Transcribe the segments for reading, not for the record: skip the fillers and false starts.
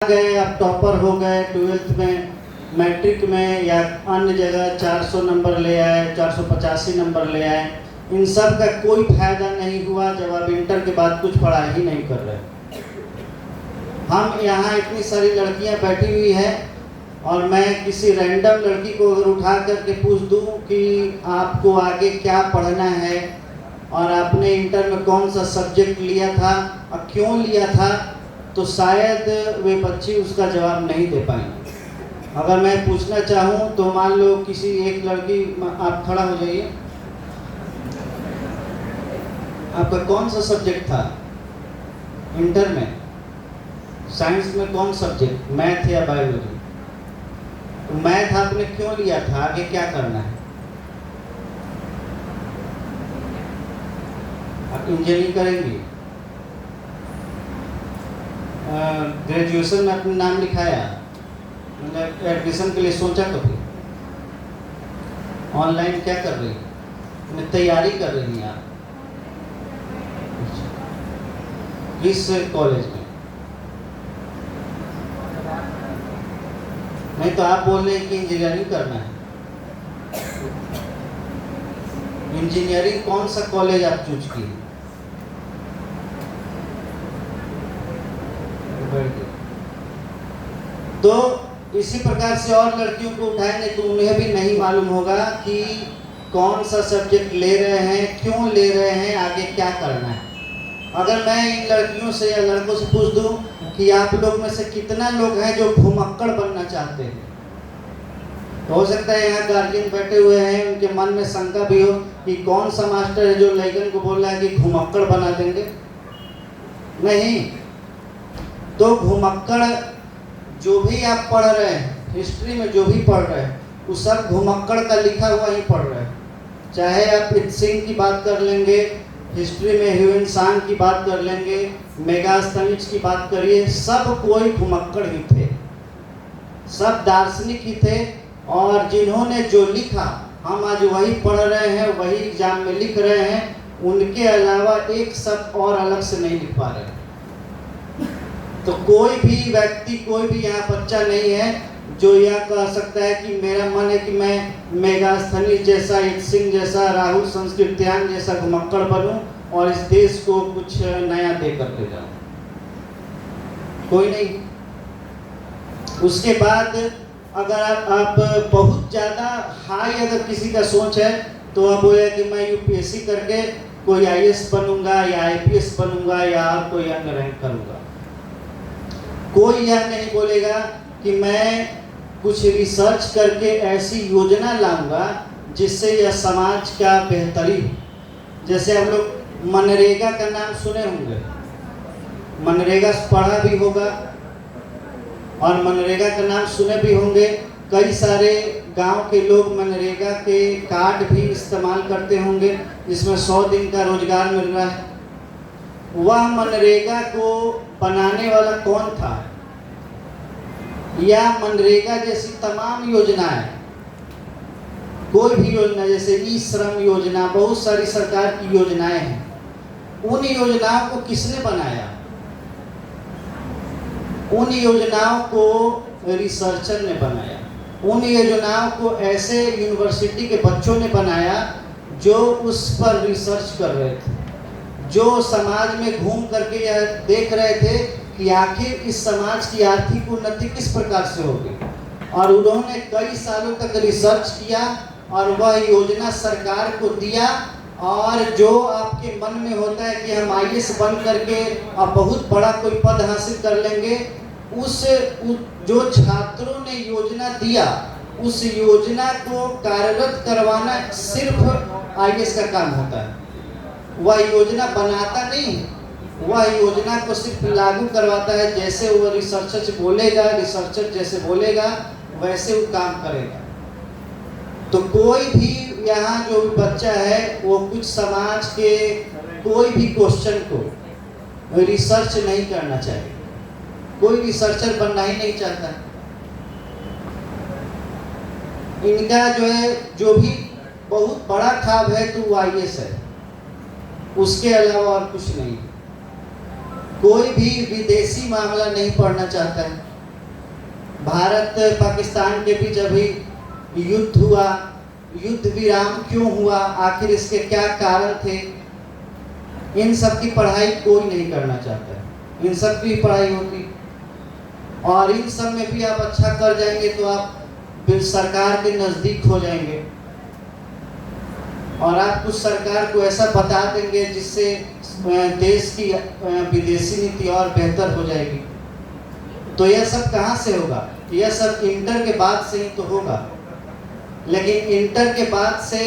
गए, अब टॉपर हो गए, 12th में, मैट्रिक में या अन्य जगह 400 नंबर ले आए, 485 नंबर ले आए। इन सब का कोई फायदा नहीं हुआ जब आप इंटर के बाद कुछ पढ़ाई ही नहीं कर रहे। हम यहाँ इतनी सारी लड़कियाँ बैठी हुई है और मैं किसी रैंडम लड़की को अगर उठा करके पूछ दूँ कि आपको आगे क्या पढ़ना है और आपने इंटर में कौन सा सब्जेक्ट लिया था और क्यों लिया था, तो शायद वे बच्ची उसका जवाब नहीं दे पाएंगे। अगर मैं पूछना चाहूँ तो मान लो किसी एक लड़की, आप खड़ा हो जाइए, आपका कौन सा सब्जेक्ट था इंटर में? साइंस में कौन सब्जेक्ट, मैथ या बायोलॉजी? तो मैथ आपने क्यों लिया था, आगे क्या करना है? आप इंजीनियरिंग करेंगे? ग्रेजुएशन में अपना नाम लिखाया, मतलब एडमिशन के लिए सोचा कभी? ऑनलाइन क्या कर रही है, तैयारी कर रही हैं आप? किस कॉलेज में? नहीं तो आप बोल रहे हैं कि इंजीनियरिंग करना है। इंजीनियरिंग कौन सा कॉलेज आप चूज किए? तो इसी प्रकार से और लड़कियों को उठाएंगे तो उन्हें भी नहीं मालूम होगा कि कौन सा सब्जेक्ट ले रहे हैं, क्यों ले रहे हैं, आगे क्या करना है। अगर मैं इन लड़कियों से या लड़कों से पूछ दूं कि आप लोग में से कितना लोग हैं जो घुमक्कड़ बनना चाहते हैं, तो हो सकता है यहाँ गार्जियन बैठे हुए हैं, उनके मन में शंका भी हो कि कौन सा मास्टर है जो लड़कन को बोल रहा है कि घुमक्कड़ बना देंगे। नहीं, तो घुमक्कड़ जो भी आप पढ़ रहे हैं, हिस्ट्री में जो भी पढ़ रहे हैं, वो सब घुमक्कड़ का लिखा हुआ ही पढ़ रहे हैं। चाहे आप सिंह की बात कर लेंगे, हिस्ट्री में ह्यूएन सांग की बात कर लेंगे, मेगास्थनीज की बात करिए, सब कोई घुमक्कड़ ही थे, सब दार्शनिक ही थे। और जिन्होंने जो लिखा हम आज वही पढ़ रहे हैं, वही एग्जाम में लिख रहे हैं, उनके अलावा एक शब्द और अलग से नहीं लिख पा रहे। तो कोई भी व्यक्ति, कोई भी यहाँ बच्चा नहीं है जो यह कह सकता है कि मेरा मन है कि मैं मेगास्थनीज जैसा, सिंह जैसा, राहुल संस्कृत्यान जैसा घुमक्कड़ बनूं और इस देश को कुछ नया दे करके जाऊं। कोई नहीं। उसके बाद अगर आप बहुत ज़्यादा हाई अगर किसी का सोच है तो आप बोले कि मैं यूपीएससी करके कोई आईएएस बनूंगा या आईपीएस बनूंगा या कोई अन्य रैंक करूंगा। कोई यह नहीं बोलेगा कि मैं कुछ रिसर्च करके ऐसी योजना लाऊंगा जिससे यह समाज का बेहतरी हो। जैसे हम लोग मनरेगा का नाम सुने होंगे, मनरेगा पढ़ा भी होगा और मनरेगा का नाम सुने भी होंगे। कई सारे गांव के लोग मनरेगा के कार्ड भी इस्तेमाल करते होंगे जिसमें 100 दिन का रोजगार मिल रहा है। वह मनरेगा को बनाने वाला कौन था? या मनरेगा जैसी तमाम योजनाएं, कोई भी योजना जैसे ई श्रम योजना, बहुत सारी सरकार की योजनाएं हैं, उन योजनाओं को किसने बनाया? उन योजनाओं को रिसर्चर ने बनाया। उन योजनाओं को ऐसे यूनिवर्सिटी के बच्चों ने बनाया जो उस पर रिसर्च कर रहे थे, जो समाज में घूम करके यह देख रहे थे कि आखिर इस समाज की आर्थिक उन्नति किस प्रकार से होगी। और उन्होंने कई सालों तक रिसर्च किया और वह योजना सरकार को दिया। और जो आपके मन में होता है कि हम आईएएस बन करके अब बहुत बड़ा कोई पद हासिल कर लेंगे, उस जो छात्रों ने योजना दिया, उस योजना को कार्यरत करवाना सिर्फ आईएएस का काम होता है। वह योजना बनाता नहीं, वह योजना को सिर्फ लागू करवाता है। जैसे वो रिसर्चर जैसे बोलेगा वैसे वो काम करेगा। तो कोई भी यहाँ जो बच्चा है वो कुछ समाज के कोई भी क्वेश्चन को रिसर्च नहीं करना चाहिए। कोई रिसर्चर बनना ही नहीं चाहता। इनका जो है, जो भी बहुत बड़ा ख्वाब है तो वो आईएएस है, उसके अलावा और कुछ नहीं। कोई भी विदेशी मामला नहीं पढ़ना चाहता है। भारत पाकिस्तान के बीच अभी युद्ध हुआ, युद्ध विराम क्यों हुआ, आखिर इसके क्या कारण थे, इन सब की पढ़ाई कोई नहीं करना चाहता है। इन सब की पढ़ाई होती और इन सब में भी आप अच्छा कर जाएंगे तो आप सरकार के नज़दीक हो जाएंगे और आप कुछ सरकार को ऐसा बता देंगे जिससे देश की विदेशी नीति और बेहतर हो जाएगी। तो यह सब कहाँ से होगा? यह सब इंटर के बाद से ही तो होगा। लेकिन इंटर के बाद से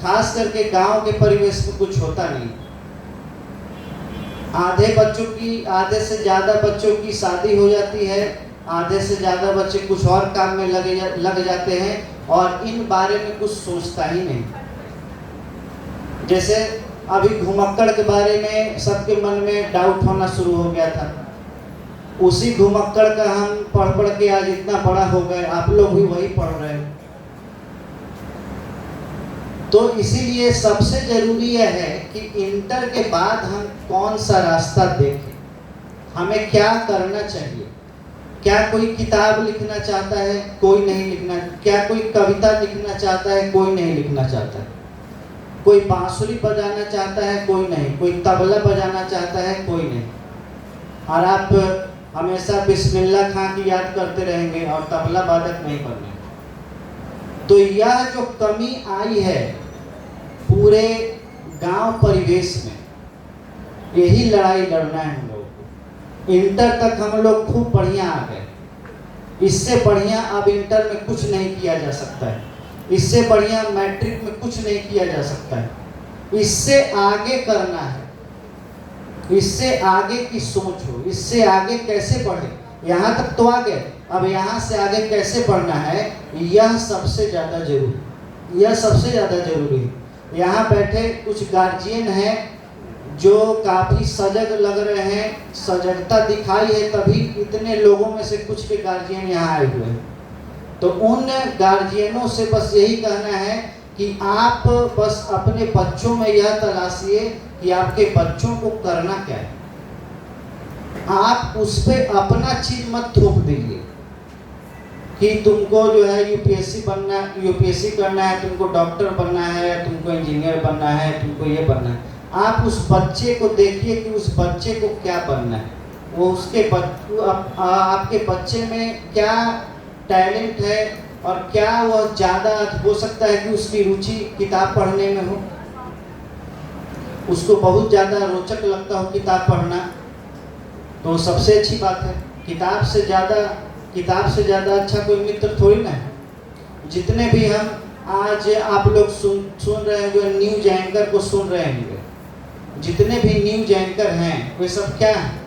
खास करके गांव के परिवेश में कुछ होता नहीं। आधे से ज़्यादा बच्चों की शादी हो जाती है, आधे से ज़्यादा बच्चे कुछ और काम में लग जाते हैं और इन बारे में कुछ सोचता ही नहीं। जैसे अभी घुमक्कड़ के बारे में सबके मन में डाउट होना शुरू हो गया था। उसी घुमक्कड़ का हम पढ़ के आज इतना बड़ा हो गए, आप लोग भी वही पढ़ रहे हैं। तो इसीलिए सबसे जरूरी यह है कि इंटर के बाद हम कौन सा रास्ता देखें, हमें क्या करना चाहिए। क्या कोई किताब लिखना चाहता है? कोई नहीं लिखना। क्या कोई कविता लिखना चाहता है? कोई नहीं लिखना चाहता है। कोई बांसुरी बजाना चाहता है? कोई नहीं। कोई तबला बजाना चाहता है? कोई नहीं। और आप हमेशा बिस्मिल्लाह खां की याद करते रहेंगे और तबला वादक नहीं बनने। तो यह जो कमी आई है पूरे गांव परिवेश में, यही लड़ाई लड़ना है हम लोग को। इंटर तक हम लोग खूब बढ़िया आ गए, इससे बढ़िया अब इंटर में कुछ नहीं किया जा सकता है, इससे बढ़िया मैट्रिक में कुछ नहीं किया जा सकता है। इससे आगे करना है, इससे आगे की सोच हो, इससे आगे कैसे बढ़े। यहाँ तक तो आ गए, अब यहाँ से आगे कैसे बढ़ना है, यह सबसे ज़्यादा जरूरी, यह सबसे ज़्यादा जरूरी है। यहाँ बैठे कुछ गार्जियन हैं जो काफ़ी सजग लग रहे हैं, सजगता दिखाई है, तभी इतने लोगों में से कुछ के गार्जियन यहाँ आए हुए हैं। तो उन गार्जियनों से बस यही कहना है कि आप बस अपने बच्चों में यह तलाशिए कि आपके बच्चों को करना क्या है। आप उस पर अपना चीज मत थोप दीजिए कि तुमको जो है यूपीएससी बनना, यूपीएससी करना है, तुमको डॉक्टर बनना है, तुमको इंजीनियर बनना है, तुमको ये बनना है। आप उस बच्चे को देखिए कि उस बच्चे को क्या बनना है, वो उसके आपके बच्चे में क्या टैलेंट है और क्या वह ज़्यादा हो सकता है कि उसकी रुचि किताब पढ़ने में हो, उसको बहुत ज़्यादा रोचक लगता हो किताब पढ़ना, तो सबसे अच्छी बात है। किताब से ज़्यादा अच्छा कोई मित्र थोड़ी ना है। जितने भी हम आज आप लोग सुन रहे होंगे, न्यूज एंकर को सुन रहे होंगे, जितने भी न्यूज एंकर हैं वे सब क्या हैं?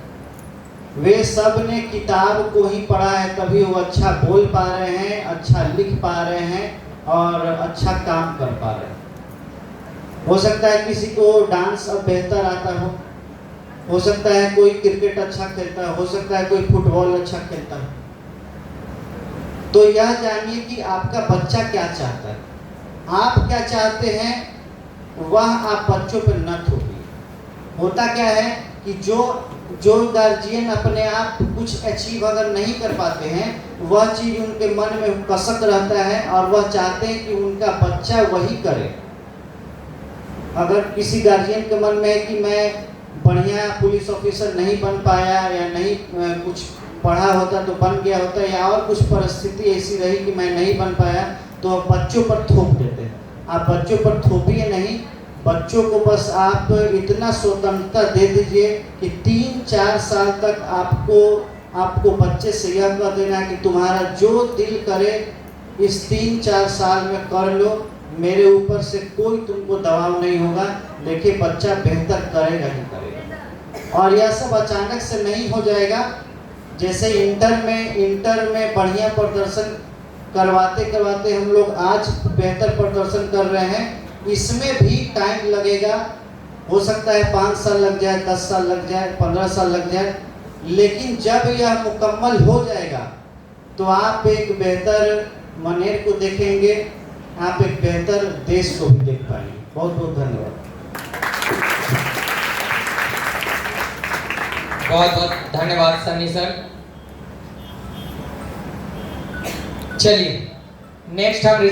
वे सब ने किताब को ही पढ़ा है, तभी वो अच्छा बोल पा रहे हैं, अच्छा लिख पा रहे हैं और अच्छा काम कर पा रहे हैं। हो सकता है किसी को डांस अब बेहतर आता हो सकता है कोई क्रिकेट अच्छा खेलता है, हो सकता है कोई फुटबॉल अच्छा खेलता है। तो यह जानिए कि आपका बच्चा क्या चाहता है, आप क्या चाहते हैं, वह आप बच्चों पर न थोपिए। होता क्या है कि जो गार्जियन अपने आप कुछ अचीव अगर नहीं कर पाते हैं, वह चीज़ उनके मन में कसक रहता है और वह चाहते हैं कि उनका बच्चा वही करे। अगर किसी गार्जियन के मन में है कि मैं बढ़िया पुलिस ऑफिसर नहीं बन पाया या नहीं कुछ पढ़ा होता तो बन गया होता, या और कुछ परिस्थिति ऐसी रही कि मैं नहीं बन पाया, तो बच्चों पर थोप देते हैं। आप बच्चों पर थोपिए नहीं, बच्चों को बस आप इतना स्वतंत्रता दे दीजिए कि 3-4 साल तक आपको बच्चे से यह कह देना है कि तुम्हारा जो दिल करे इस 3-4 साल में कर लो, मेरे ऊपर से कोई तुमको दबाव नहीं होगा। देखिए बच्चा बेहतर करेगा ही करेगा। और यह सब अचानक से नहीं हो जाएगा। जैसे इंटर में बढ़िया प्रदर्शन करवाते हम लोग आज बेहतर प्रदर्शन कर रहे हैं, इसमें भी टाइम लगेगा। हो सकता है 5 साल लग जाए, 10 साल लग जाए, 15 साल लग जाए, लेकिन जब यह मुकम्मल हो जाएगा तो आप एक बेहतर मनेर को देखेंगे, आप एक बेहतर देश को भी देख पाएंगे। बहुत बहुत धन्यवाद। बहुत बहुत धन्यवाद सनी सर। चलिए नेक्स्ट हम